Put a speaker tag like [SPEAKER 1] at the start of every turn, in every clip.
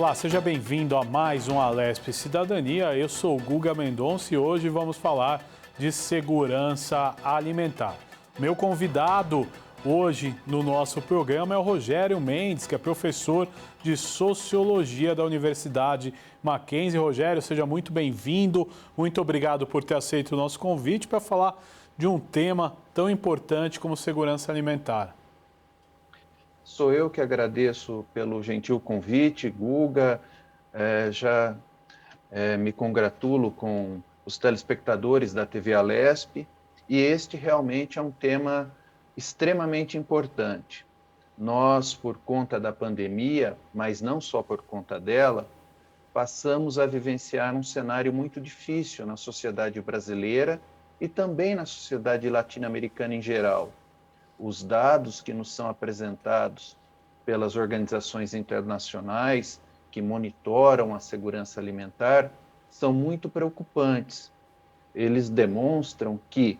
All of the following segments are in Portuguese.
[SPEAKER 1] Olá, seja bem-vindo a mais um Alesp Cidadania. Eu sou o Guga Mendonça e hoje vamos falar de segurança alimentar. Meu convidado hoje no nosso programa é o Rogério Mendes, que é professor de Sociologia da Universidade Mackenzie. Rogério, seja muito bem-vindo. Muito obrigado por ter aceito o nosso convite para falar de um tema tão importante como segurança alimentar.
[SPEAKER 2] Sou eu que agradeço pelo gentil convite, Guga. Já me congratulo com os telespectadores da TV Alesp, e este realmente é um tema extremamente importante. Nós, por conta da pandemia, mas não só por conta dela, passamos a vivenciar um cenário muito difícil na sociedade brasileira e também na sociedade latino-americana em geral. Os dados que nos são apresentados pelas organizações internacionais que monitoram a segurança alimentar são muito preocupantes. Eles demonstram que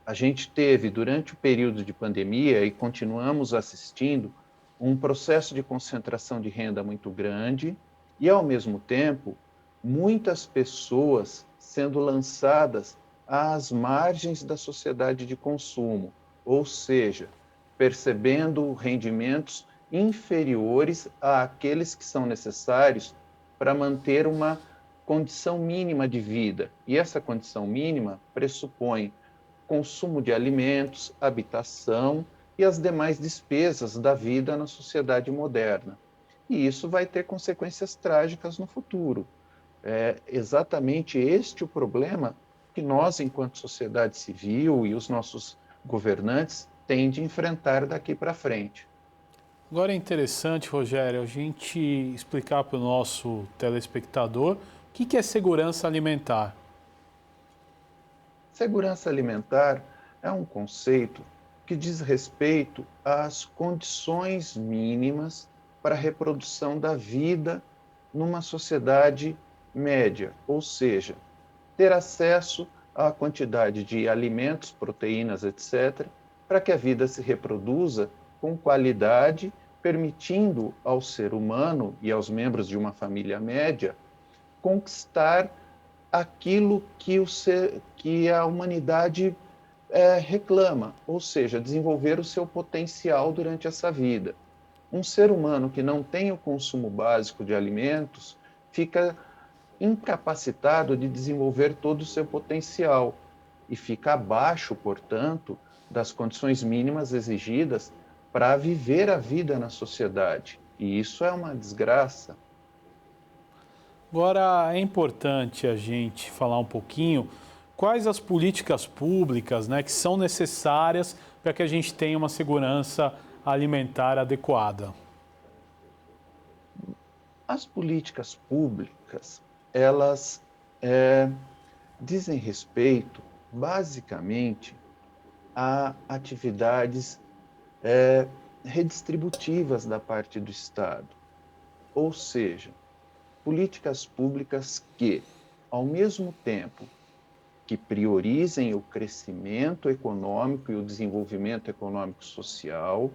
[SPEAKER 2] a gente teve, durante o período de pandemia, e continuamos assistindo, um processo de concentração de renda muito grande e, ao mesmo tempo, muitas pessoas sendo lançadas às margens da sociedade de consumo, ou seja, percebendo rendimentos inferiores àqueles que são necessários para manter uma condição mínima de vida. E essa condição mínima pressupõe consumo de alimentos, habitação e as demais despesas da vida na sociedade moderna. E isso vai ter consequências trágicas no futuro. É exatamente este o problema que nós, enquanto sociedade civil e os nossos governantes, têm de enfrentar daqui para frente.
[SPEAKER 1] Agora é interessante, Rogério, a gente explicar para o nosso telespectador o que é segurança alimentar.
[SPEAKER 2] Segurança alimentar é um conceito que diz respeito às condições mínimas para a reprodução da vida numa sociedade média, ou seja, ter acesso à quantidade de alimentos, proteínas, etc., para que a vida se reproduza com qualidade, permitindo ao ser humano e aos membros de uma família média conquistar aquilo que a humanidade reclama, ou seja, desenvolver o seu potencial durante essa vida. Um ser humano que não tem o consumo básico de alimentos fica incapacitado de desenvolver todo o seu potencial e fica abaixo, portanto, das condições mínimas exigidas para viver a vida na sociedade. E isso é uma desgraça.
[SPEAKER 1] Agora é importante a gente falar um pouquinho quais as políticas públicas, né, que são necessárias para que a gente tenha uma segurança alimentar adequada.
[SPEAKER 2] As políticas públicas, elas é, dizem respeito, basicamente, a atividades redistributivas da parte do Estado. Ou seja, políticas públicas que, ao mesmo tempo que priorizem o crescimento econômico e o desenvolvimento econômico-social,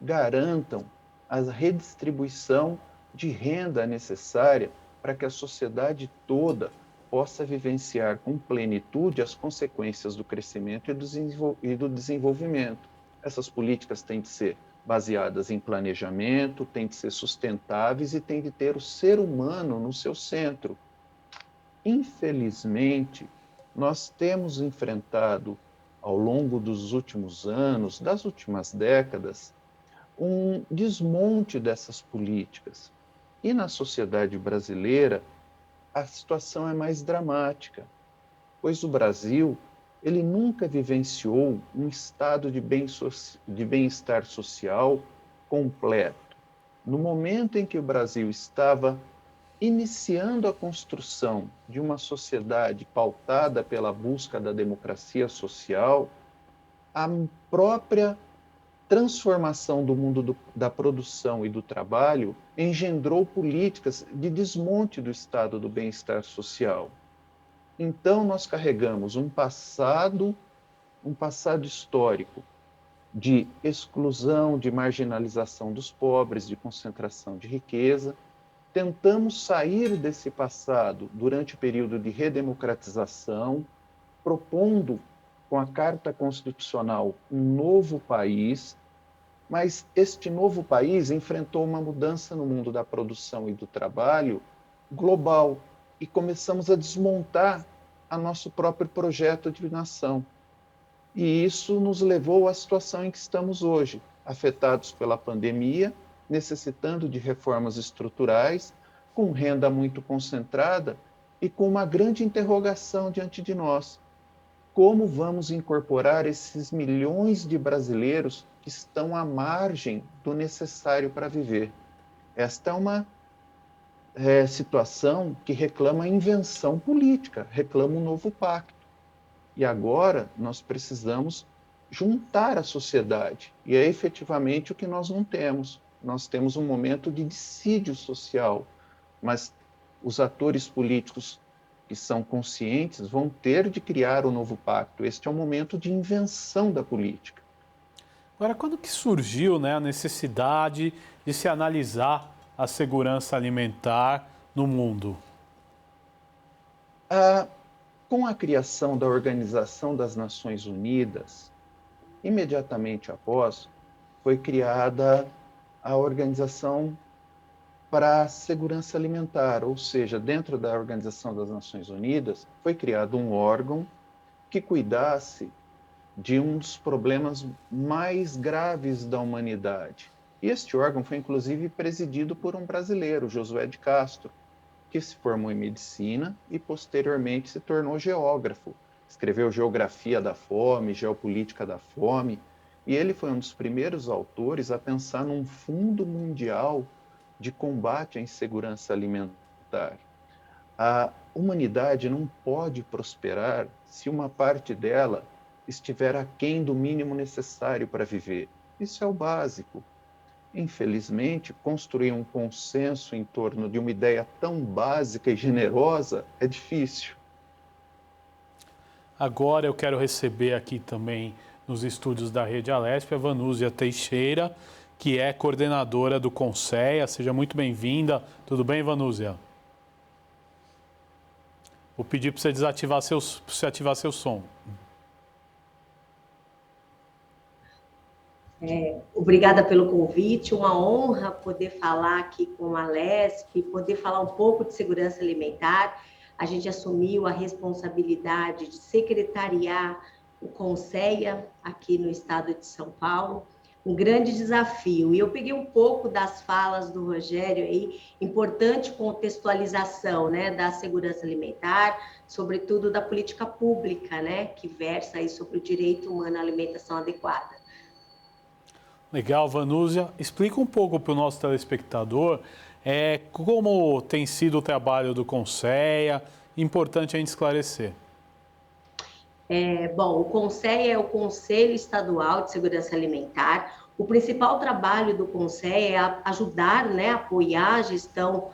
[SPEAKER 2] garantam a redistribuição de renda necessária para que a sociedade toda possa vivenciar com plenitude as consequências do crescimento e do desenvolvimento. Essas políticas têm de ser baseadas em planejamento, têm de ser sustentáveis e têm de ter o ser humano no seu centro. Infelizmente, nós temos enfrentado, ao longo dos últimos anos, das últimas décadas, um desmonte dessas políticas. E na sociedade brasileira, a situação é mais dramática, pois o Brasil ele nunca vivenciou um estado de bem-estar social completo. No momento em que o Brasil estava iniciando a construção de uma sociedade pautada pela busca da democracia social, a própria transformação do mundo da produção e do trabalho engendrou políticas de desmonte do estado do bem-estar social. Então, nós carregamos um passado histórico de exclusão, de marginalização dos pobres, de concentração de riqueza, tentamos sair desse passado durante o período de redemocratização, propondo com a Carta Constitucional um novo país, mas este novo país enfrentou uma mudança no mundo da produção e do trabalho global e começamos a desmontar a nosso próprio projeto de nação. E isso nos levou à situação em que estamos hoje, afetados pela pandemia, necessitando de reformas estruturais, com renda muito concentrada e com uma grande interrogação diante de nós. Como vamos incorporar esses milhões de brasileiros que estão à margem do necessário para viver? Esta é uma situação que reclama invenção política, reclama um novo pacto. E agora nós precisamos juntar a sociedade. E é efetivamente o que nós não temos. Nós temos um momento de dissídio social, mas os atores políticos que são conscientes vão ter de criar um novo pacto. Este é um momento de invenção da política.
[SPEAKER 1] Agora, quando que surgiu, né, a necessidade de se analisar a segurança alimentar no mundo?
[SPEAKER 2] Com a criação da Organização das Nações Unidas, imediatamente após, foi criada a Organização para a Segurança Alimentar, ou seja, dentro da Organização das Nações Unidas, foi criado um órgão que cuidasse de um dos problemas mais graves da humanidade. E este órgão foi, inclusive, presidido por um brasileiro, Josué de Castro, que se formou em medicina e, posteriormente, se tornou geógrafo. Escreveu Geografia da Fome, Geopolítica da Fome, e ele foi um dos primeiros autores a pensar num fundo mundial de combate à insegurança alimentar. A humanidade não pode prosperar se uma parte dela estiver aquém do mínimo necessário para viver. Isso é o básico. Infelizmente, construir um consenso em torno de uma ideia tão básica e generosa é difícil.
[SPEAKER 1] Agora eu quero receber aqui também nos estúdios da Rede Alesp a Vanúzia Teixeira, que é coordenadora do Conceia. Seja muito bem-vinda. Tudo bem, Vanúzia? Vou pedir para você ativar seu som.
[SPEAKER 3] Obrigada pelo convite, uma honra poder falar aqui com a Alesp, poder falar um pouco de segurança alimentar. A gente assumiu a responsabilidade de secretariar o Conceia aqui no estado de São Paulo, um grande desafio. E eu peguei um pouco das falas do Rogério aí, importante contextualização, né, da segurança alimentar, sobretudo da política pública, né, que versa aí sobre o direito humano à alimentação adequada.
[SPEAKER 1] Legal, Vanúzia. Explica um pouco para o nosso telespectador como tem sido o trabalho do Conceia. Importante a gente esclarecer.
[SPEAKER 3] Bom, o Conceia é o Conselho Estadual de Segurança Alimentar. O principal trabalho do Conceia é ajudar, né, apoiar a gestão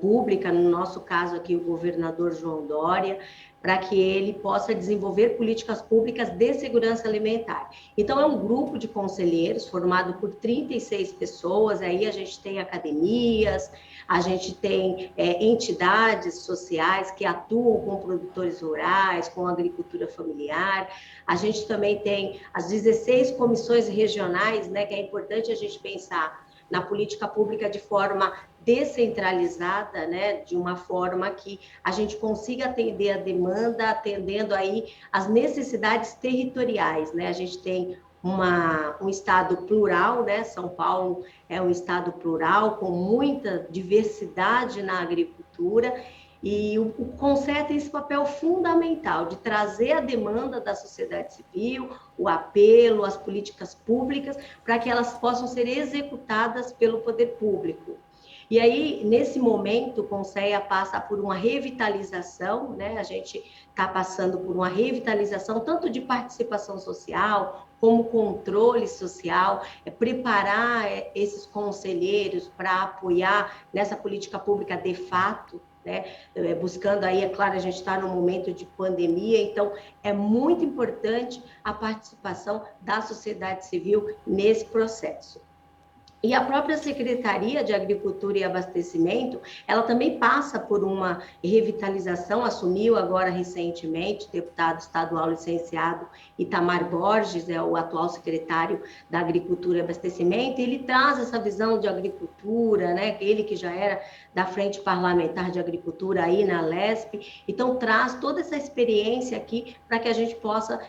[SPEAKER 3] pública, no nosso caso aqui o governador João Dória, para que ele possa desenvolver políticas públicas de segurança alimentar. Então, é um grupo de conselheiros formado por 36 pessoas, aí a gente tem academias, a gente tem entidades sociais que atuam com produtores rurais, com agricultura familiar, a gente também tem as 16 comissões regionais, né, que é importante a gente pensar na política pública de forma descentralizada, né, de uma forma que a gente consiga atender a demanda, atendendo aí as necessidades territoriais, né? A gente tem um estado plural, né? São Paulo é um estado plural com muita diversidade na agricultura e o Conceia tem esse papel fundamental de trazer a demanda da sociedade civil, o apelo, as políticas públicas, para que elas possam ser executadas pelo poder público. E aí, nesse momento, o Conceia passa por uma revitalização, né? A gente está passando por uma revitalização tanto de participação social, como controle social, preparar esses conselheiros para apoiar nessa política pública de fato, né? Buscando aí, é claro, a gente está num momento de pandemia, então é muito importante a participação da sociedade civil nesse processo. E a própria Secretaria de Agricultura e Abastecimento, ela também passa por uma revitalização, assumiu agora recentemente, o deputado estadual licenciado Itamar Borges, é o atual secretário da Agricultura e Abastecimento, e ele traz essa visão de agricultura, né? Ele que já era da Frente Parlamentar de Agricultura aí na Lesp, então traz toda essa experiência aqui para que a gente possa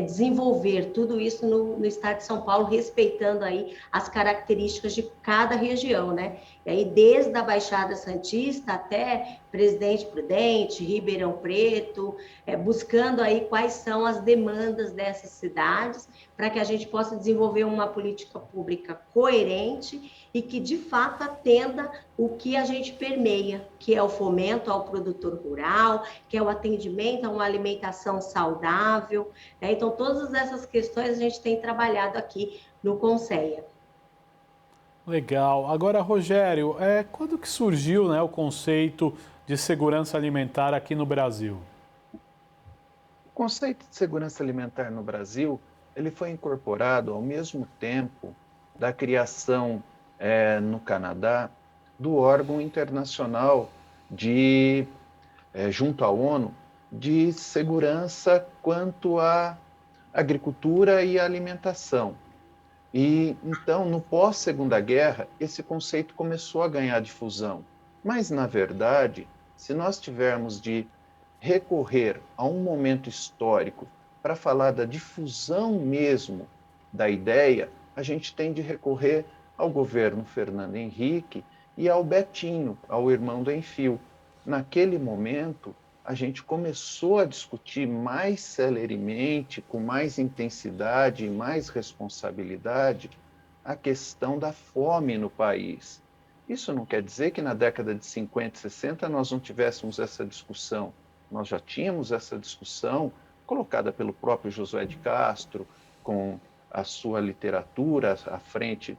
[SPEAKER 3] desenvolver tudo isso no estado de São Paulo, respeitando aí as características de cada região, né? E aí, desde a Baixada Santista até Presidente Prudente, Ribeirão Preto, buscando aí quais são as demandas dessas cidades, para que a gente possa desenvolver uma política pública coerente e que, de fato, atenda o que a gente permeia, que é o fomento ao produtor rural, que é o atendimento a uma alimentação saudável, né? Então, todas essas questões a gente tem trabalhado aqui no Conceia.
[SPEAKER 1] Legal. Agora, Rogério, quando que surgiu, né, o conceito de segurança alimentar aqui no Brasil?
[SPEAKER 2] O conceito de segurança alimentar no Brasil, ele foi incorporado ao mesmo tempo da criação no Canadá do órgão internacional junto à ONU, de segurança quanto à agricultura e à alimentação. E então, no pós-Segunda Guerra, esse conceito começou a ganhar difusão. Mas, na verdade, se nós tivermos de recorrer a um momento histórico para falar da difusão mesmo da ideia, a gente tem de recorrer ao governo Fernando Henrique e ao Betinho, ao irmão do Enfio. Naquele momento, a gente começou a discutir mais celeremente, com mais intensidade e mais responsabilidade, a questão da fome no país. Isso não quer dizer que na década de 50 e 60 nós não tivéssemos essa discussão. Nós já tínhamos essa discussão colocada pelo próprio Josué de Castro, com a sua literatura à frente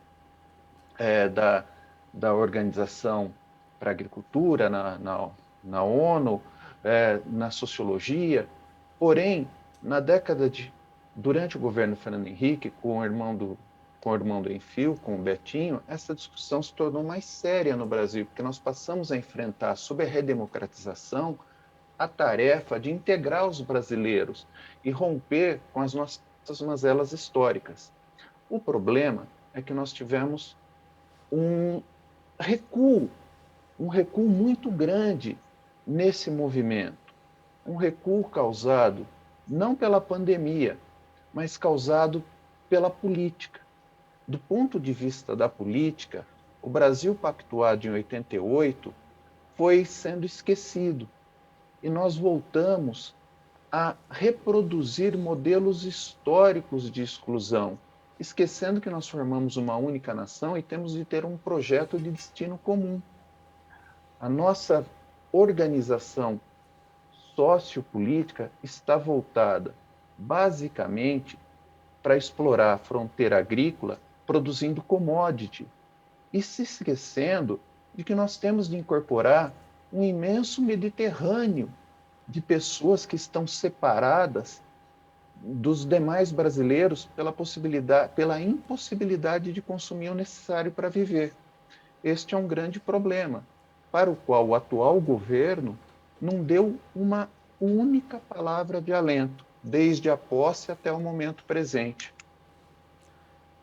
[SPEAKER 2] da Organização para a Agricultura na ONU, na sociologia. Porém, durante o governo Fernando Henrique, com o irmão do Enfio, com o Betinho, essa discussão se tornou mais séria no Brasil, porque nós passamos a enfrentar, sob a redemocratização, a tarefa de integrar os brasileiros e romper com as nossas mazelas históricas. O problema é que nós tivemos um recuo muito grande nesse movimento. Um recuo causado não pela pandemia, mas causado pela política. Do ponto de vista da política, o Brasil pactuado em 88 foi sendo esquecido e nós voltamos a reproduzir modelos históricos de exclusão, esquecendo que nós formamos uma única nação e temos de ter um projeto de destino comum. A nossa organização sociopolítica está voltada basicamente para explorar a fronteira agrícola produzindo commodity e se esquecendo de que nós temos de incorporar um imenso Mediterrâneo de pessoas que estão separadas dos demais brasileiros pela impossibilidade de consumir o necessário para viver. Este é um grande problema, para o qual o atual governo não deu uma única palavra de alento, desde a posse até o momento presente.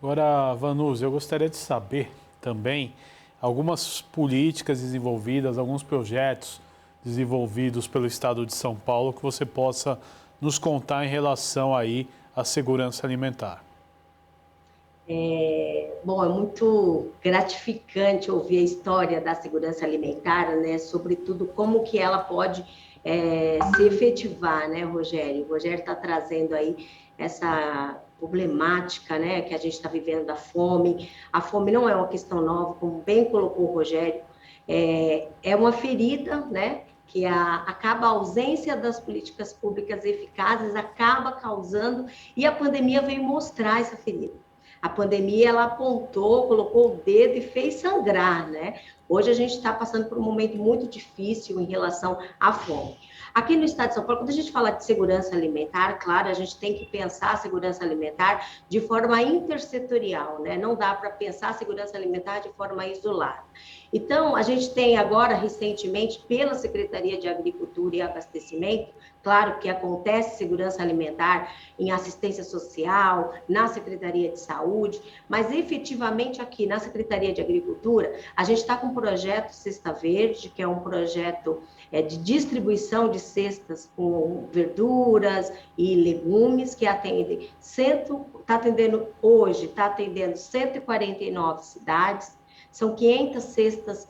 [SPEAKER 1] Agora, Vanusa, eu gostaria de saber também algumas políticas desenvolvidas, alguns projetos desenvolvidos pelo Estado de São Paulo que você possa nos contar em relação aí à segurança alimentar.
[SPEAKER 3] Bom, é muito gratificante ouvir a história da segurança alimentar, né? Sobretudo como que ela pode se efetivar, né, Rogério? O Rogério está trazendo aí essa problemática, né, que a gente está vivendo da fome. A fome não é uma questão nova, como bem colocou o Rogério, é uma ferida, né, que acaba a ausência das políticas públicas eficazes, acaba causando, e a pandemia veio mostrar essa ferida. A pandemia, ela apontou, colocou o dedo e fez sangrar, né? Hoje a gente está passando por um momento muito difícil em relação à fome. Aqui no estado de São Paulo, quando a gente fala de segurança alimentar, claro, a gente tem que pensar a segurança alimentar de forma intersetorial, né? Não dá para pensar a segurança alimentar de forma isolada. Então, a gente tem agora, recentemente, pela Secretaria de Agricultura e Abastecimento, claro que acontece segurança alimentar em assistência social, na Secretaria de Saúde, mas efetivamente aqui na Secretaria de Agricultura, a gente está com um projeto Cesta Verde, que é um projeto de distribuição de cestas com verduras e legumes, que atende, está atendendo hoje, está atendendo 149 cidades, são 500 cestas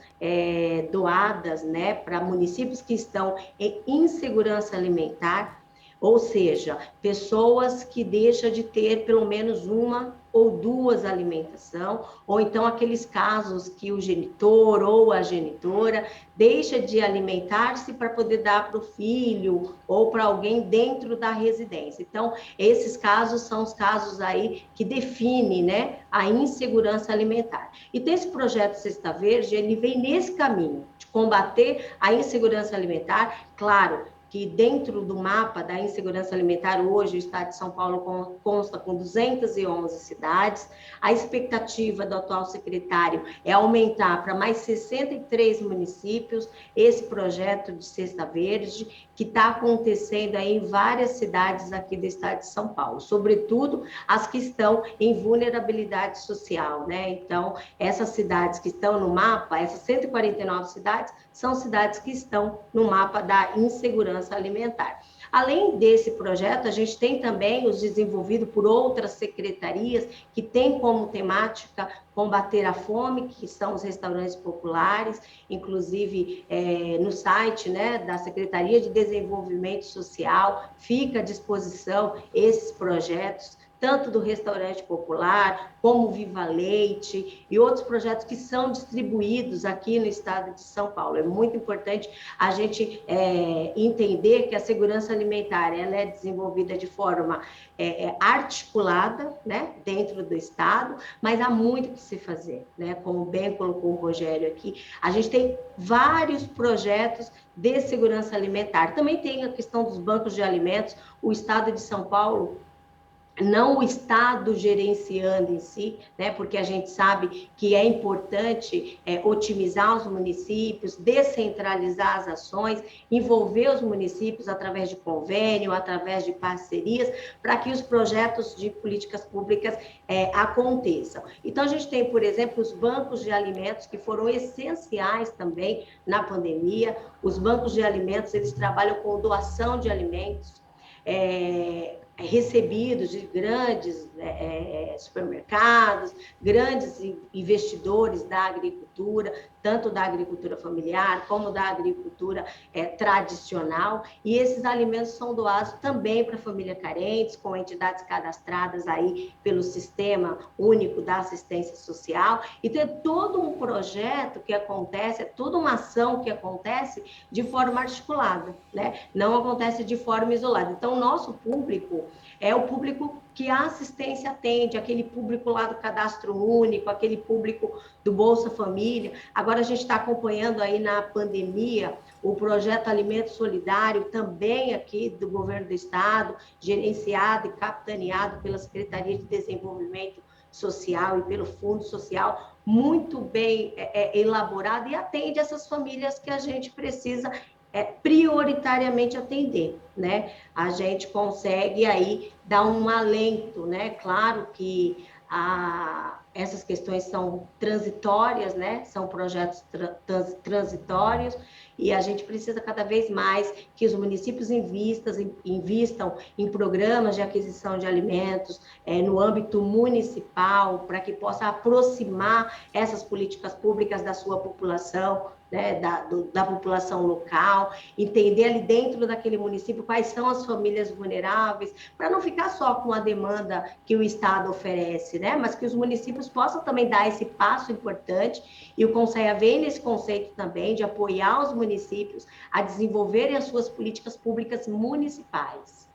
[SPEAKER 3] doadas, né, para municípios que estão em insegurança alimentar, ou seja, pessoas que deixam de ter pelo menos uma ou duas alimentação, ou então aqueles casos que o genitor ou a genitora deixa de alimentar-se para poder dar para o filho ou para alguém dentro da residência. Então, esses casos são os casos aí que definem, né, a insegurança alimentar. E tem esse projeto Cesta Verde, ele vem nesse caminho de combater a insegurança alimentar, claro, que dentro do mapa da insegurança alimentar, hoje o estado de São Paulo consta com 211 cidades. A expectativa do atual secretário é aumentar para mais 63 municípios esse projeto de Cesta Verde, que está acontecendo aí em várias cidades aqui do estado de São Paulo, sobretudo as que estão em vulnerabilidade social, né? Então, essas cidades que estão no mapa, essas 149 cidades, são cidades que estão no mapa da insegurança alimentar. Além desse projeto, a gente tem também os desenvolvidos por outras secretarias que têm como temática combater a fome, que são os restaurantes populares, inclusive no site, né, da Secretaria de Desenvolvimento Social, fica à disposição esses projetos, tanto do restaurante popular, como Viva Leite e outros projetos que são distribuídos aqui no estado de São Paulo. É muito importante a gente entender que a segurança alimentar ela é desenvolvida de forma articulada, né, dentro do estado, mas há muito que se fazer, né? Como bem colocou o Rogério aqui, a gente tem vários projetos de segurança alimentar. Também tem a questão dos bancos de alimentos. O estado de São Paulo, não o Estado gerenciando em si, né, porque a gente sabe que é importante otimizar os municípios, descentralizar as ações, envolver os municípios através de convênio, através de parcerias, para que os projetos de políticas públicas aconteçam. Então, a gente tem, por exemplo, os bancos de alimentos, que foram essenciais também na pandemia. Os bancos de alimentos, eles trabalham com doação de alimentos, recebidos de grandes supermercados, grandes investidores da agricultura, tanto da agricultura familiar como da agricultura tradicional, e esses alimentos são doados também para famílias carentes, com entidades cadastradas aí pelo Sistema Único da Assistência Social. Então, é todo um projeto que acontece, é toda uma ação que acontece de forma articulada, né? Não acontece de forma isolada. Então, o nosso público é o público que a assistência atende, aquele público lá do Cadastro Único, aquele público do Bolsa Família. Agora a gente está acompanhando aí na pandemia o projeto Alimento Solidário, também aqui do Governo do Estado, gerenciado e capitaneado pela Secretaria de Desenvolvimento Social e pelo Fundo Social, muito bem elaborado, e atende essas famílias que a gente precisa prioritariamente atender, né? A gente consegue aí dar um alento, né? Claro que essas questões são transitórias, né? São projetos transitórios, e a gente precisa cada vez mais que os municípios invistam em programas de aquisição de alimentos no âmbito municipal, para que possa aproximar essas políticas públicas da sua população, né, da população local, entender ali dentro daquele município quais são as famílias vulneráveis, para não ficar só com a demanda que o Estado oferece, né, mas que os municípios possam também dar esse passo importante, e o Conselho vem nesse conceito também de apoiar os municípios a desenvolverem as suas políticas públicas municipais.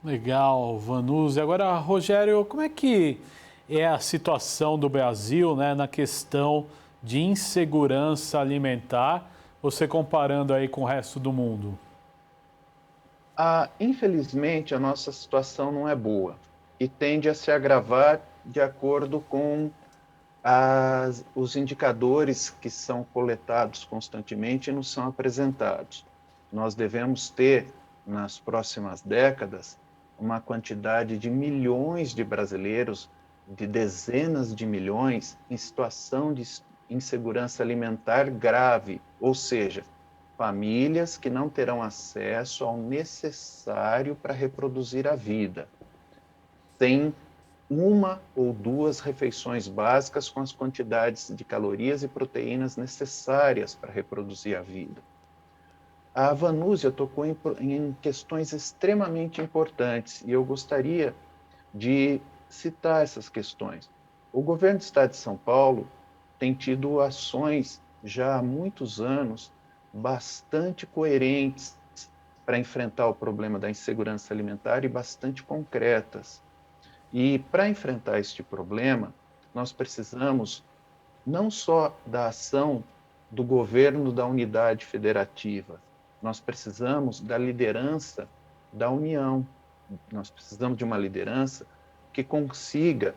[SPEAKER 1] Legal, Vanusa. Agora, Rogério, como é que é a situação do Brasil, né, na questão de insegurança alimentar, você comparando aí com o resto do mundo?
[SPEAKER 2] Infelizmente, a nossa situação não é boa e tende a se agravar de acordo com os indicadores que são coletados constantemente e nos são apresentados. Nós devemos ter, nas próximas décadas, uma quantidade de milhões de brasileiros, de dezenas de milhões, em situação de insegurança alimentar grave, ou seja, famílias que não terão acesso ao necessário para reproduzir a vida, sem uma ou duas refeições básicas com as quantidades de calorias e proteínas necessárias para reproduzir a vida. A Vanúzia tocou em questões extremamente importantes e eu gostaria de citar essas questões. O governo do Estado de São Paulo tem tido ações já há muitos anos bastante coerentes para enfrentar o problema da insegurança alimentar e bastante concretas. E para enfrentar este problema, nós precisamos não só da ação do governo da unidade federativa, nós precisamos da liderança da União. Nós precisamos de uma liderança que consiga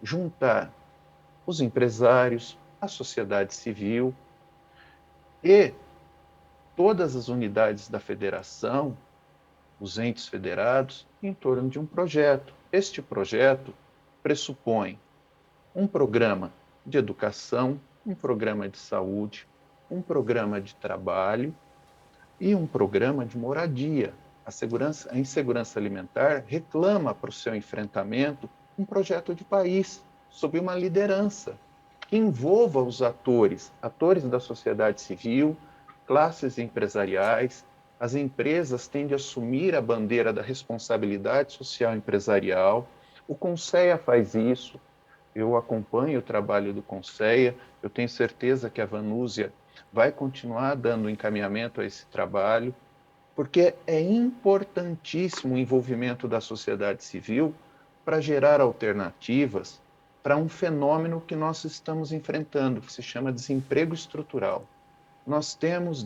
[SPEAKER 2] juntar os empresários, a sociedade civil e todas as unidades da federação, os entes federados, em torno de um projeto. Este projeto pressupõe um programa de educação, um programa de saúde, um programa de trabalho e um programa de moradia. A insegurança alimentar reclama para o seu enfrentamento um projeto de país, sob uma liderança que envolva os atores da sociedade civil, classes empresariais. As empresas têm de assumir a bandeira da responsabilidade social empresarial. O Conceia faz isso. Eu acompanho o trabalho do Conceia. Eu tenho certeza que a Vanúzia vai continuar dando encaminhamento a esse trabalho, porque é importantíssimo o envolvimento da sociedade civil para gerar alternativas para um fenômeno que nós estamos enfrentando, que se chama desemprego estrutural. Nós temos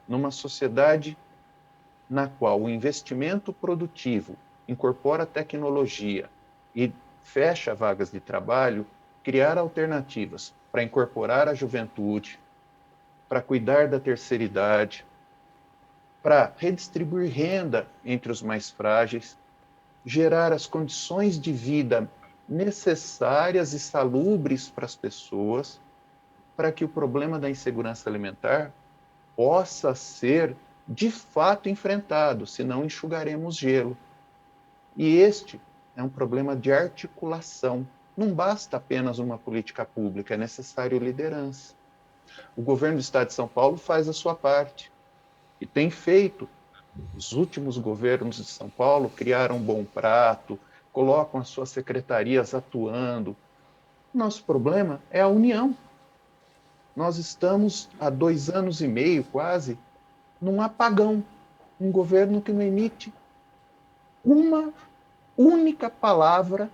[SPEAKER 2] numa sociedade na qual o investimento produtivo incorpora tecnologia e fecha vagas de trabalho, criar alternativas para incorporar a juventude, para cuidar da terceira idade, para redistribuir renda entre os mais frágeis, gerar as condições de vida necessárias e salubres para as pessoas, para que o problema da insegurança alimentar possa ser de fato enfrentado, senão enxugaremos gelo. E este é um problema de articulação. Não basta apenas uma política pública, é necessário liderança. O governo do Estado de São Paulo faz a sua parte e tem feito. Os últimos governos de São Paulo criaram um Bom Prato, colocam as suas secretarias atuando. Nosso problema é a união. Nós estamos há 2 anos e meio, quase, num apagão. Um governo que não emite uma única palavra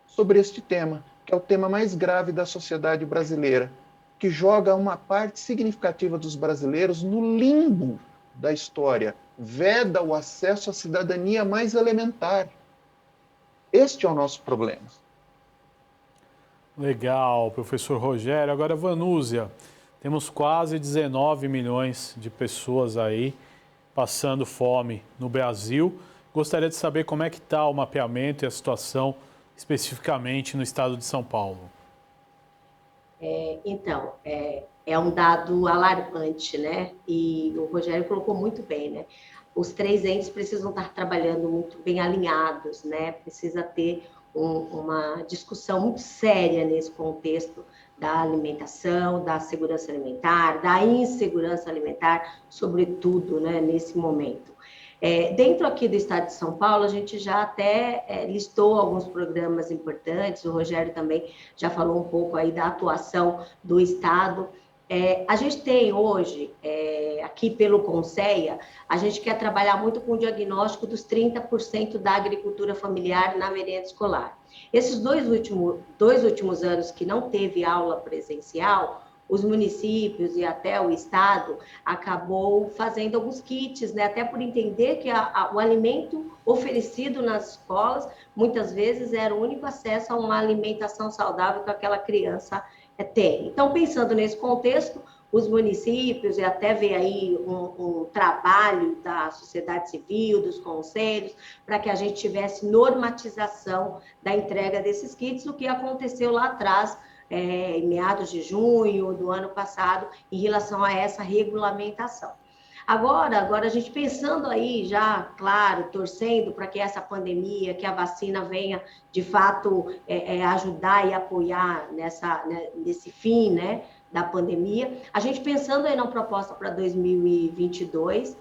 [SPEAKER 2] sobre este tema, que é o tema mais grave da sociedade brasileira, que joga uma parte significativa dos brasileiros no limbo da história, veda o acesso à cidadania mais elementar. Este é o nosso problema.
[SPEAKER 1] Legal, professor Rogério. Agora, Vanúzia, temos quase 19 milhões de pessoas aí passando fome no Brasil. Gostaria de saber como é que está o mapeamento e a situação especificamente no estado de São Paulo.
[SPEAKER 3] Então, é um dado alarmante, né? E o Rogério colocou muito bem, né? Os 3 entes precisam estar trabalhando muito bem alinhados, né? Precisa ter uma discussão muito séria nesse contexto da alimentação, da segurança alimentar, da insegurança alimentar, sobretudo, né, nesse momento. Dentro aqui do estado de São Paulo, a gente já até listou alguns programas importantes, o Rogério também já falou um pouco aí da atuação do estado. A gente tem hoje, aqui pelo Conceia, a gente quer trabalhar muito com o diagnóstico dos 30% da agricultura familiar na merenda escolar. Esses dois últimos anos que não teve aula presencial, os municípios e até o Estado acabou fazendo alguns kits, né? Até por entender que o alimento oferecido nas escolas, muitas vezes, era o único acesso a uma alimentação saudável que aquela criança tem. Então, pensando nesse contexto, os municípios, e até ver aí um trabalho da sociedade civil, dos conselhos, para que a gente tivesse normatização da entrega desses kits, o que aconteceu lá atrás, em meados de junho do ano passado, em relação a essa regulamentação. Agora a gente pensando aí já, claro, torcendo para que essa pandemia, que a vacina venha de fato ajudar e apoiar nesse fim, né, da pandemia, a gente pensando aí na proposta para 2022,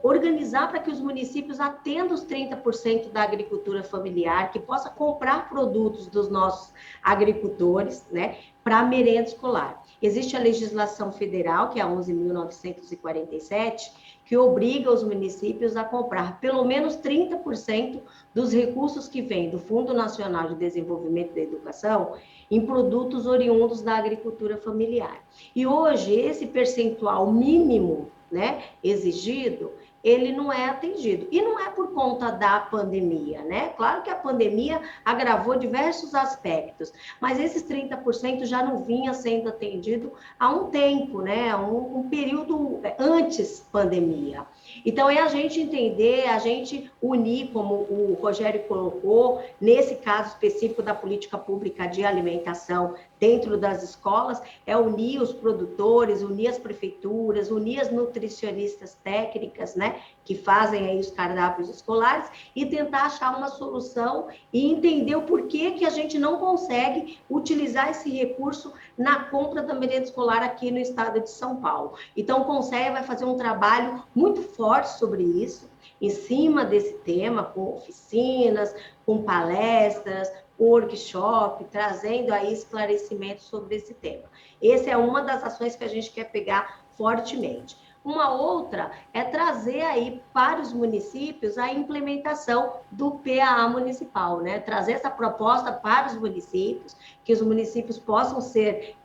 [SPEAKER 3] organizar para que os municípios atendam os 30% da agricultura familiar, que possa comprar produtos dos nossos agricultores, né, para a merenda escolar. Existe a legislação federal, que é a 11.947, que obriga os municípios a comprar pelo menos 30% dos recursos que vêm do Fundo Nacional de Desenvolvimento da Educação em produtos oriundos da agricultura familiar. E hoje, esse percentual mínimo, né, exigido, ele não é atendido. E não é por conta da pandemia, né? Claro que a pandemia agravou diversos aspectos, mas esses 30% já não vinha sendo atendido há um tempo, né? Um período antes pandemia. Então, é a gente entender, a gente unir, como o Rogério colocou, nesse caso específico da política pública de alimentação dentro das escolas, é unir os produtores, unir as prefeituras, unir as nutricionistas técnicas, né, que fazem aí os cardápios escolares, e tentar achar uma solução e entender o porquê que a gente não consegue utilizar esse recurso na compra da merenda escolar aqui no estado de São Paulo. Então, o Conselho vai fazer um trabalho muito forte sobre isso, em cima desse tema, com oficinas, com palestras, workshop, trazendo aí esclarecimentos sobre esse tema. Essa é uma das ações que a gente quer pegar fortemente. Uma outra é trazer aí para os municípios a implementação do PAA municipal, né? Trazer essa proposta para os municípios, que os municípios possam ser,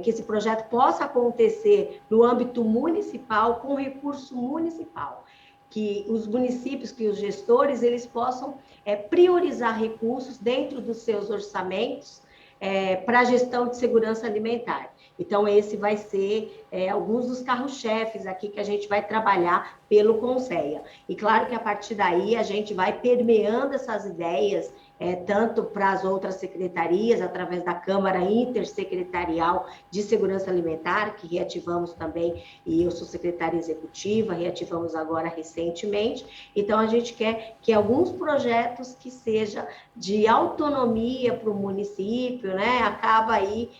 [SPEAKER 3] que esse projeto possa acontecer no âmbito municipal, com recurso municipal. Que os municípios, que os gestores, eles possam priorizar recursos dentro dos seus orçamentos para a gestão de segurança alimentar. Então, esse vai ser alguns dos carros-chefes aqui que a gente vai trabalhar pelo Conceia. E claro que a partir daí a gente vai permeando essas ideias, tanto para as outras secretarias, através da Câmara Intersecretarial de Segurança Alimentar, que reativamos também, e eu sou secretária executiva, reativamos agora recentemente. Então, a gente quer que alguns projetos que sejam de autonomia para o município, né, acaba aí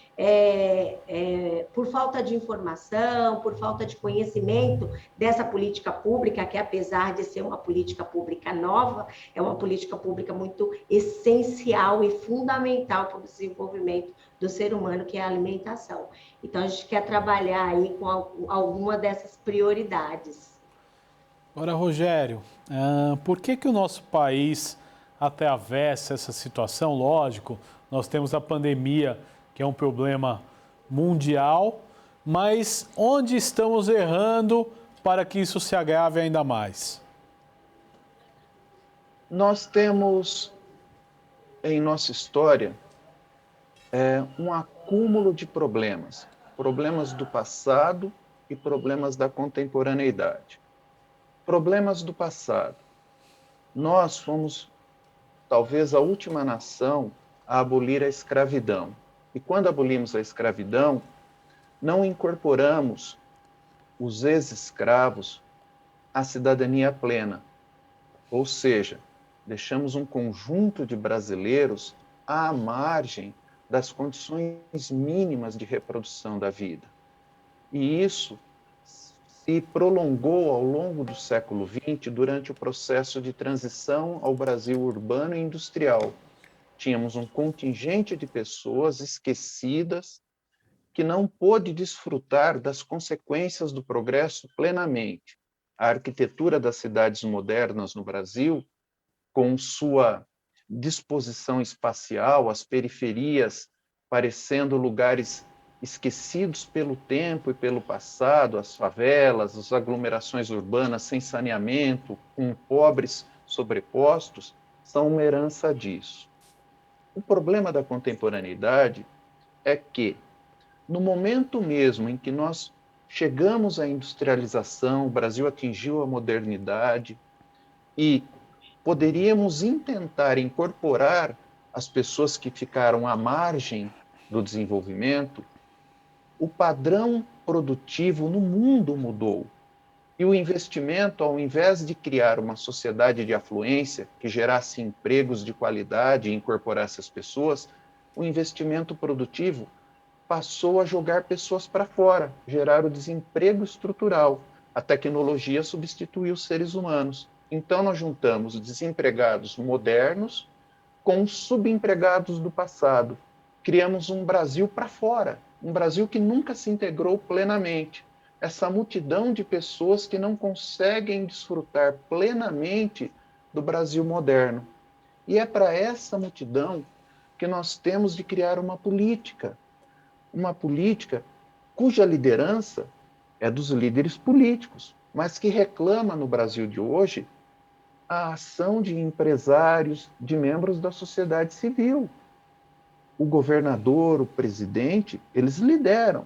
[SPEAKER 3] por falta de informação, por falta de conhecimento dessa política pública, que apesar de ser uma política pública nova, é uma política pública muito essencial e fundamental para o desenvolvimento do ser humano, que é a alimentação. Então, a gente quer trabalhar aí com alguma dessas prioridades.
[SPEAKER 1] Agora, Rogério, por que o nosso país atravessa essa situação? Lógico, nós temos a pandemia, que é um problema mundial, mas onde estamos errando para que isso se agrave ainda mais?
[SPEAKER 2] Nós temos em nossa história um acúmulo de problemas do passado e problemas da contemporaneidade. Problemas do passado. Nós fomos talvez a última nação a abolir a escravidão. E quando abolimos a escravidão, não incorporamos os ex-escravos à cidadania plena. Ou seja, deixamos um conjunto de brasileiros à margem das condições mínimas de reprodução da vida. E isso se prolongou ao longo do século XX durante o processo de transição ao Brasil urbano e industrial. Tínhamos um contingente de pessoas esquecidas que não pôde desfrutar das consequências do progresso plenamente. A arquitetura das cidades modernas no Brasil, com sua disposição espacial, as periferias parecendo lugares esquecidos pelo tempo e pelo passado, as favelas, as aglomerações urbanas sem saneamento, com pobres sobrepostos, são uma herança disso. O problema da contemporaneidade é que, no momento mesmo em que nós chegamos à industrialização, o Brasil atingiu a modernidade e poderíamos intentar incorporar as pessoas que ficaram à margem do desenvolvimento, o padrão produtivo no mundo mudou. E o investimento, ao invés de criar uma sociedade de afluência que gerasse empregos de qualidade e incorporasse as pessoas, o investimento produtivo passou a jogar pessoas para fora, gerar o desemprego estrutural. A tecnologia substituiu os seres humanos. Então, nós juntamos desempregados modernos com subempregados do passado. Criamos um Brasil para fora, um Brasil que nunca se integrou plenamente. Essa multidão de pessoas que não conseguem desfrutar plenamente do Brasil moderno. E é para essa multidão que nós temos de criar uma política cuja liderança é dos líderes políticos, mas que reclama no Brasil de hoje a ação de empresários, de membros da sociedade civil. O governador, o presidente, eles lideram,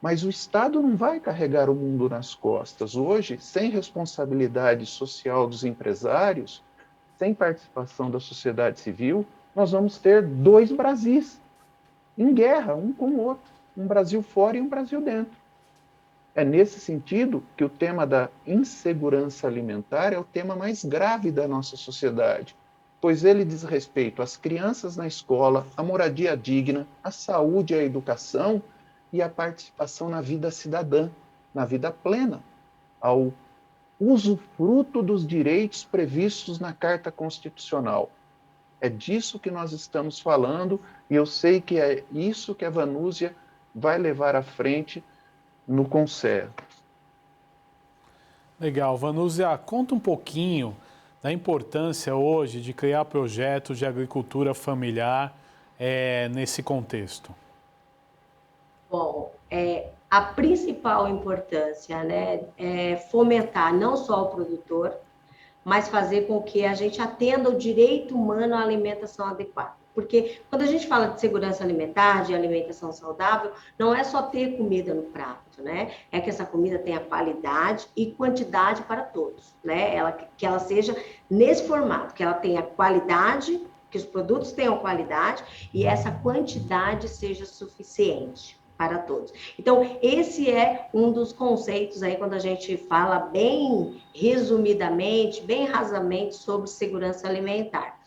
[SPEAKER 2] mas o Estado não vai carregar o mundo nas costas. Hoje, sem responsabilidade social dos empresários, sem participação da sociedade civil, nós vamos ter dois Brasis em guerra, um com o outro, um Brasil fora e um Brasil dentro. É nesse sentido que o tema da insegurança alimentar é o tema mais grave da nossa sociedade, pois ele diz respeito às crianças na escola, à moradia digna, à saúde, à educação e à participação na vida cidadã, na vida plena, ao usufruto dos direitos previstos na Carta Constitucional. É disso que nós estamos falando e eu sei que é isso que a Vanusia vai levar à frente no Conselho.
[SPEAKER 1] Legal. Vanusia, conta um pouquinho da importância hoje de criar projetos de agricultura familiar nesse contexto.
[SPEAKER 3] Bom, a principal importância, né, é fomentar não só o produtor, mas fazer com que a gente atenda o direito humano à alimentação adequada. Porque quando a gente fala de segurança alimentar, de alimentação saudável, não é só ter comida no prato, né? É que essa comida tenha qualidade e quantidade para todos, né? Que ela seja nesse formato, que ela tenha qualidade, que os produtos tenham qualidade e essa quantidade seja suficiente para todos. Então, esse é um dos conceitos aí, quando a gente fala bem resumidamente, bem rasamente sobre segurança alimentar.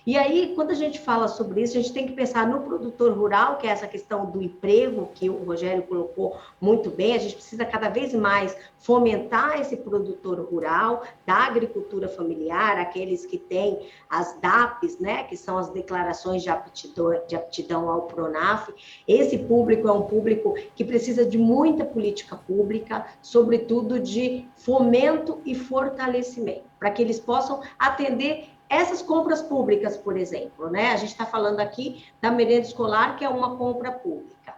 [SPEAKER 3] E aí, quando a gente fala sobre isso, a gente tem que pensar no produtor rural, que é essa questão do emprego, que o Rogério colocou muito bem. A gente precisa cada vez mais fomentar esse produtor rural, da agricultura familiar, aqueles que têm as DAPs, né, que são as declarações de aptidão ao PRONAF. Esse público é um público que precisa de muita política pública, sobretudo de fomento e fortalecimento, para que eles possam atender essas compras públicas, por exemplo, né? A gente está falando aqui da merenda escolar, que é uma compra pública,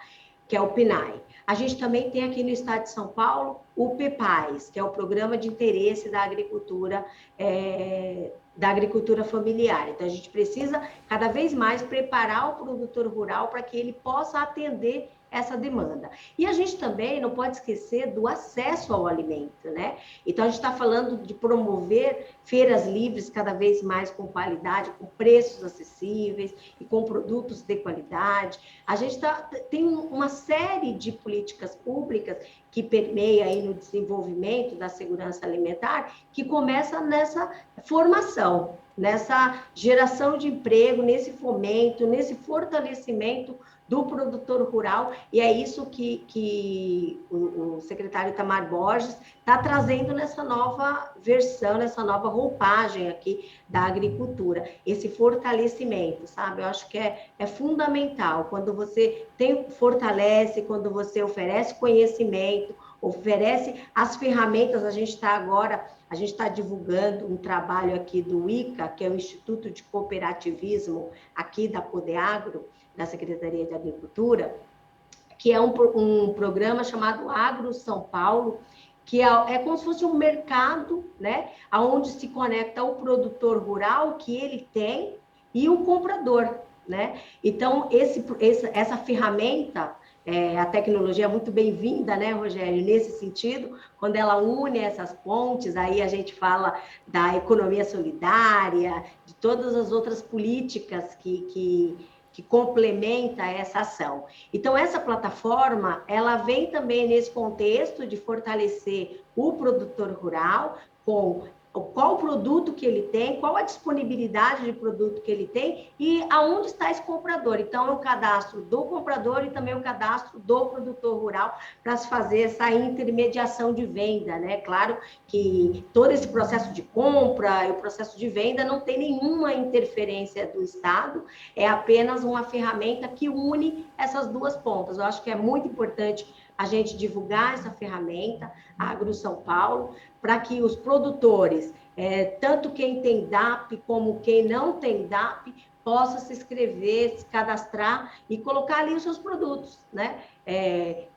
[SPEAKER 3] que é o PNAE. A gente também tem aqui no estado de São Paulo o PEPAES, que é o Programa de Interesse da Agricultura familiar. Então, a gente precisa cada vez mais preparar o produtor rural para que ele possa atender essa demanda. E a gente também não pode esquecer do acesso ao alimento, né? Então, a gente está falando de promover feiras livres cada vez mais com qualidade, com preços acessíveis e com produtos de qualidade. A gente tem uma série de políticas públicas que permeia aí no desenvolvimento da segurança alimentar, que começa nessa formação, nessa geração de emprego, nesse fomento, nesse fortalecimento do produtor rural, e é isso que o secretário Itamar Borges está trazendo nessa nova versão, nessa nova roupagem aqui da agricultura, esse fortalecimento, sabe? Eu acho que é fundamental, quando você fortalece, quando você oferece conhecimento, oferece as ferramentas. A gente está divulgando um trabalho aqui do ICA, que é o Instituto de Cooperativismo aqui da Codeagro, da Secretaria de Agricultura, que é um programa chamado Agro São Paulo, que é como se fosse um mercado, né, onde se conecta o produtor rural que ele tem e o comprador, né? Então, essa ferramenta, a tecnologia é muito bem-vinda, né, Rogério, nesse sentido, quando ela une essas pontes, aí a gente fala da economia solidária, de todas as outras políticas que complementa essa ação. Então, essa plataforma, ela vem também nesse contexto de fortalecer o produtor rural com qual o produto que ele tem, qual a disponibilidade de produto que ele tem e aonde está esse comprador. Então, é o cadastro do comprador e também o cadastro do produtor rural para se fazer essa intermediação de venda, né? Claro que todo esse processo de compra e o processo de venda não tem nenhuma interferência do Estado, é apenas uma ferramenta que une essas duas pontas. Eu acho que é muito importante a gente divulgar essa ferramenta, a Agro São Paulo, para que os produtores, tanto quem tem DAP como quem não tem DAP, possa se inscrever, se cadastrar e colocar ali os seus produtos, né?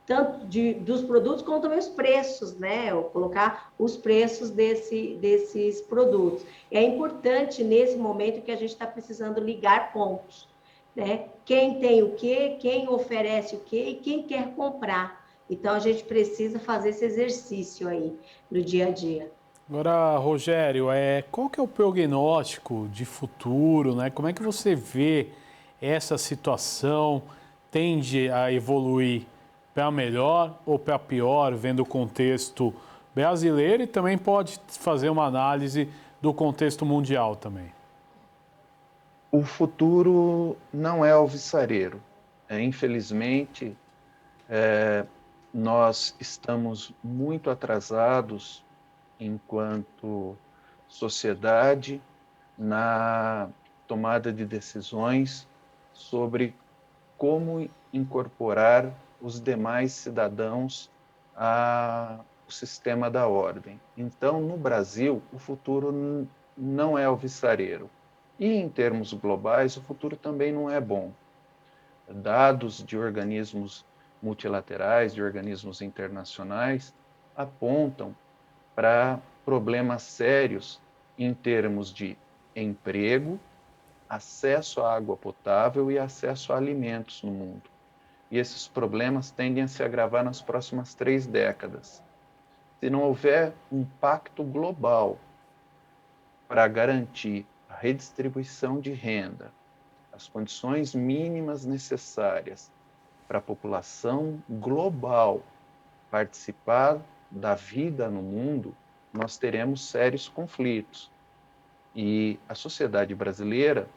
[SPEAKER 3] Tanto dos produtos como também os preços, né? Ou colocar os preços desses produtos. É importante nesse momento que a gente está precisando ligar pontos, né? Quem tem o quê, quem oferece o quê e quem quer comprar. Então, a gente precisa fazer esse exercício aí no dia a dia.
[SPEAKER 1] Agora, Rogério, qual que é o prognóstico de futuro, né? Como é que você vê essa situação? Tende a evoluir para melhor ou para pior, vendo o contexto brasileiro e também pode fazer uma análise do contexto mundial também.
[SPEAKER 2] O futuro não é alvissareiro. Infelizmente, nós estamos muito atrasados enquanto sociedade na tomada de decisões sobre como incorporar os demais cidadãos ao sistema da ordem. Então, no Brasil, o futuro não é alvissareiro. E em termos globais, o futuro também não é bom. Dados de organismos multilaterais, de organismos internacionais, apontam para problemas sérios em termos de emprego, acesso à água potável e acesso a alimentos no mundo. E esses problemas tendem a se agravar nas próximas 3 décadas. Se não houver um pacto global para garantir a redistribuição de renda, as condições mínimas necessárias para a população global participar da vida no mundo, nós teremos sérios conflitos. E a sociedade brasileira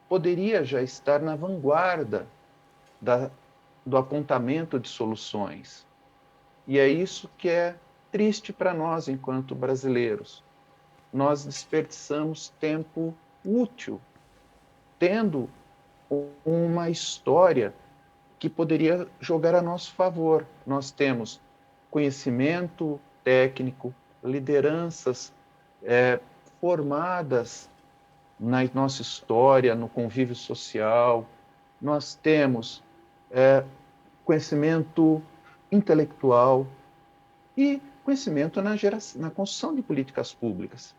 [SPEAKER 2] poderia já estar na vanguarda do apontamento de soluções. E é isso que é triste para nós, enquanto brasileiros. Nós desperdiçamos tempo útil, tendo uma história que poderia jogar a nosso favor. Nós temos conhecimento técnico, lideranças formadas na nossa história, no convívio social, nós temos conhecimento intelectual e conhecimento na construção de políticas públicas.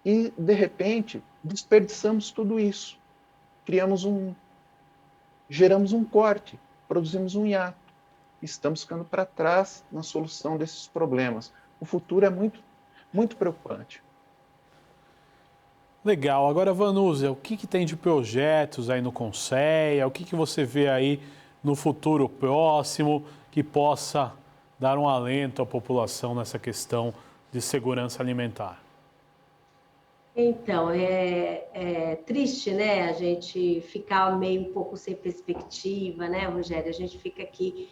[SPEAKER 2] E, de repente, desperdiçamos tudo isso. Geramos um corte, produzimos um hiato. Estamos ficando para trás na solução desses problemas. O futuro é muito, muito preocupante.
[SPEAKER 1] Legal. Agora, Vanusa, o que tem de projetos aí no Conceia? O que você vê aí no futuro próximo que possa dar um alento à população nessa questão de segurança alimentar?
[SPEAKER 3] Então, é triste, né, a gente ficar meio um pouco sem perspectiva, né, Rogério? A gente fica aqui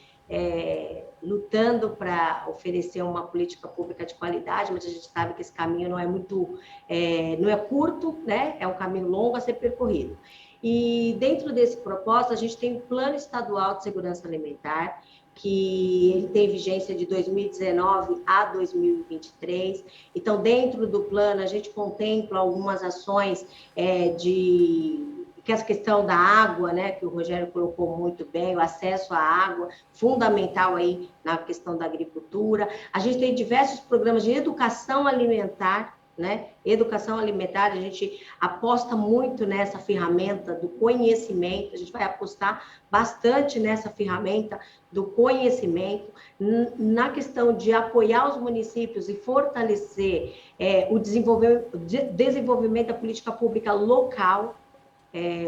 [SPEAKER 3] lutando para oferecer uma política pública de qualidade, mas a gente sabe que esse caminho não é muito, não é curto, né? É um caminho longo a ser percorrido. E dentro desse propósito, a gente tem o Plano Estadual de Segurança Alimentar, que ele tem vigência de 2019 a 2023. Então, dentro do plano, a gente contempla algumas ações que essa questão da água, né, que o Rogério colocou muito bem, o acesso à água, fundamental aí na questão da agricultura. A gente tem diversos programas de educação alimentar, né? Educação alimentar, a gente aposta muito nessa ferramenta do conhecimento, a gente vai apostar bastante nessa ferramenta do conhecimento, na questão de apoiar os municípios e fortalecer o desenvolvimento da política pública local.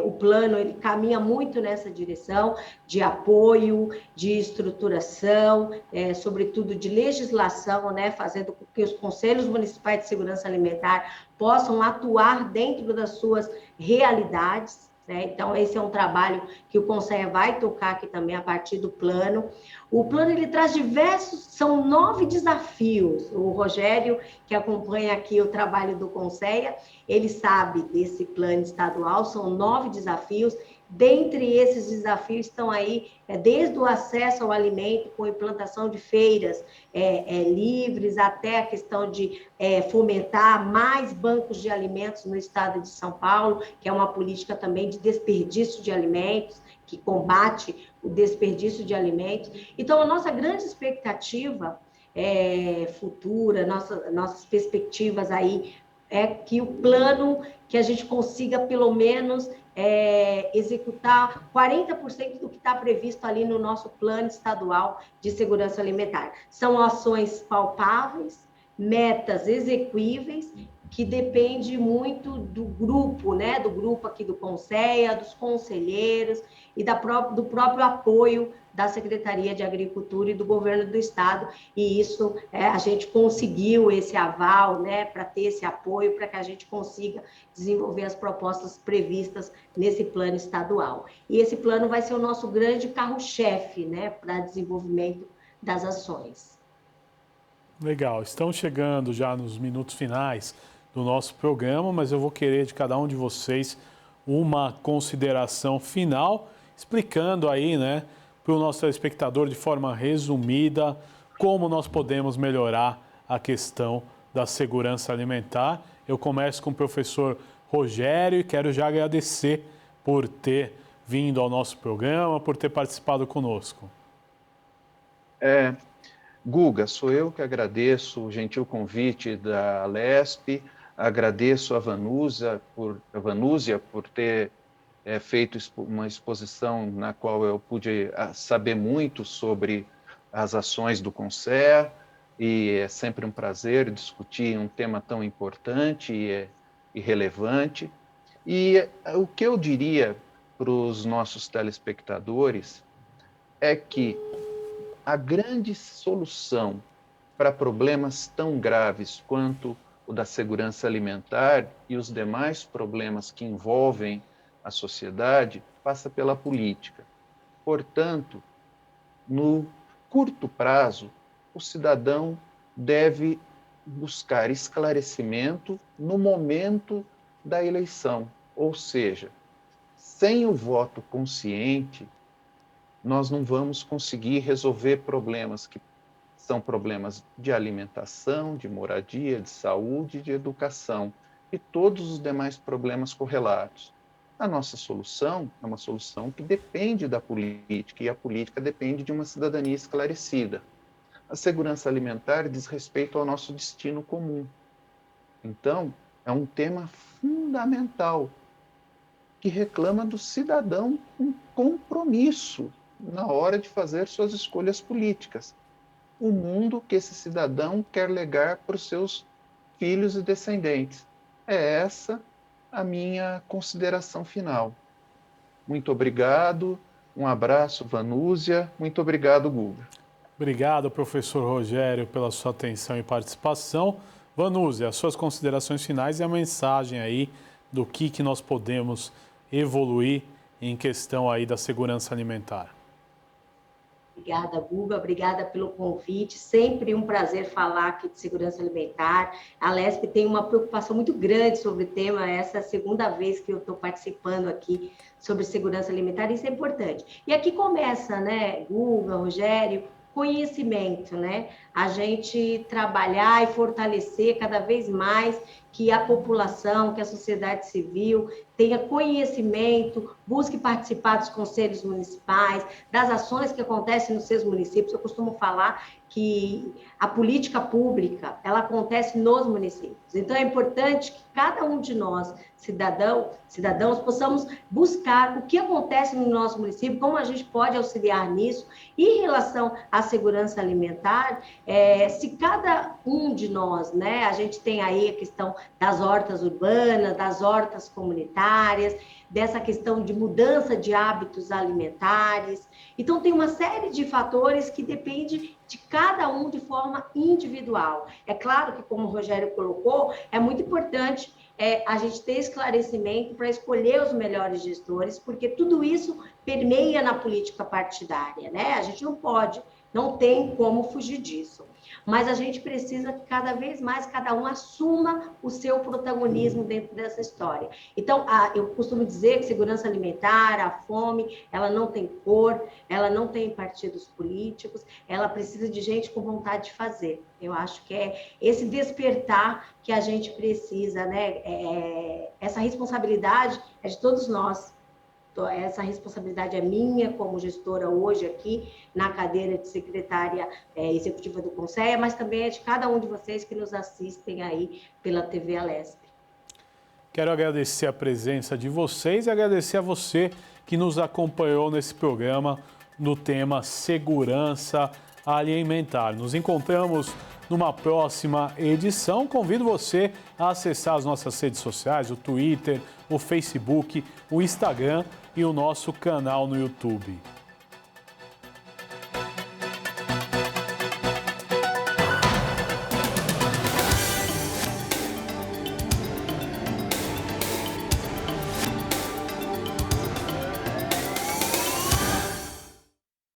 [SPEAKER 3] O plano ele caminha muito nessa direção de apoio, de estruturação, sobretudo de legislação, né, fazendo com que os conselhos municipais de segurança alimentar possam atuar dentro das suas realidades. Então, esse é um trabalho que o Conselho vai tocar aqui também a partir do plano. O plano ele traz são 9 desafios. O Rogério, que acompanha aqui o trabalho do Conselho, ele sabe desse plano estadual, são 9 desafios. Dentre esses desafios estão aí, desde o acesso ao alimento, com implantação de feiras livres, até a questão de fomentar mais bancos de alimentos no estado de São Paulo, que é uma política também de desperdício de alimentos, que combate o desperdício de alimentos. Então, a nossa grande expectativa futura, nossas perspectivas aí, é que o plano, que a gente consiga, pelo menos, executar 40% do que está previsto ali no nosso plano estadual de segurança alimentar. São ações palpáveis, metas execuíveis, que depende muito do grupo, né? Do grupo aqui do Conselho, dos conselheiros e do próprio apoio da Secretaria de Agricultura e do Governo do Estado. E isso, a gente conseguiu esse aval, né? Para ter esse apoio, para que a gente consiga desenvolver as propostas previstas nesse plano estadual. E esse plano vai ser o nosso grande carro-chefe, né? Para desenvolvimento das ações.
[SPEAKER 1] Legal, estamos chegando já nos minutos finais do nosso programa, mas eu vou querer de cada um de vocês uma consideração final, explicando aí, né, para o nosso telespectador de forma resumida como nós podemos melhorar a questão da segurança alimentar. Eu começo com o professor Rogério e quero já agradecer por ter vindo ao nosso programa, por ter participado conosco.
[SPEAKER 2] Guga, sou eu que agradeço o gentil convite da Alesp, agradeço a Vanúzia por ter feito uma exposição na qual eu pude saber muito sobre as ações do Conselho, e é sempre um prazer discutir um tema tão importante e relevante. E o que eu diria para os nossos telespectadores é que a grande solução para problemas tão graves quanto o da segurança alimentar e os demais problemas que envolvem a sociedade passa pela política. Portanto, no curto prazo, o cidadão deve buscar esclarecimento no momento da eleição, ou seja, sem o voto consciente, nós não vamos conseguir resolver problemas que são problemas de alimentação, de moradia, de saúde, de educação e todos os demais problemas correlatos. A nossa solução é uma solução que depende da política, e a política depende de uma cidadania esclarecida. A segurança alimentar diz respeito ao nosso destino comum. Então, é um tema fundamental que reclama do cidadão um compromisso na hora de fazer suas escolhas políticas. O mundo que esse cidadão quer legar para os seus filhos e descendentes. É essa a minha consideração final. Muito obrigado, um abraço, Vanúzia, muito obrigado, Guga.
[SPEAKER 1] Obrigado, professor Rogério, pela sua atenção e participação. Vanúzia, as suas considerações finais e a mensagem aí do que nós podemos evoluir em questão aí da segurança alimentar.
[SPEAKER 3] Obrigada, Guga, obrigada pelo convite, sempre um prazer falar aqui de segurança alimentar. A Alesp tem uma preocupação muito grande sobre o tema, essa é a segunda vez que eu estou participando aqui sobre segurança alimentar, isso é importante. E aqui começa, né, Guga, Rogério, conhecimento, né? A gente trabalhar e fortalecer cada vez mais que a população, que a sociedade civil tenha conhecimento, busque participar dos conselhos municipais, das ações que acontecem nos seus municípios. Eu costumo falar que a política pública, ela acontece nos municípios. Então, é importante que cada um de nós, cidadãos, possamos buscar o que acontece no nosso município, como a gente pode auxiliar nisso. E em relação à segurança alimentar, se cada um de nós, né, a gente tem aí a questão das hortas urbanas, das hortas comunitárias, dessa questão de mudança de hábitos alimentares. Então, tem uma série de fatores que depende de cada um de forma individual. É claro que, como o Rogério colocou, é muito importante a gente ter esclarecimento para escolher os melhores gestores, porque tudo isso permeia na política partidária, né? A gente não tem como fugir disso. Mas a gente precisa que cada vez mais cada um assuma o seu protagonismo dentro dessa história. Então, eu costumo dizer que segurança alimentar, a fome, ela não tem cor, ela não tem partidos políticos, ela precisa de gente com vontade de fazer. Eu acho que é esse despertar que a gente precisa, né? Essa responsabilidade é de todos nós. Essa responsabilidade é minha como gestora hoje aqui na cadeira de secretária executiva do Conselho, mas também é de cada um de vocês que nos assistem aí pela TV Alesp.
[SPEAKER 1] Quero agradecer a presença de vocês e agradecer a você que nos acompanhou nesse programa no tema segurança alimentar. Nos encontramos numa próxima edição. Convido você a acessar as nossas redes sociais, o Twitter, o Facebook, o Instagram e o nosso canal no YouTube.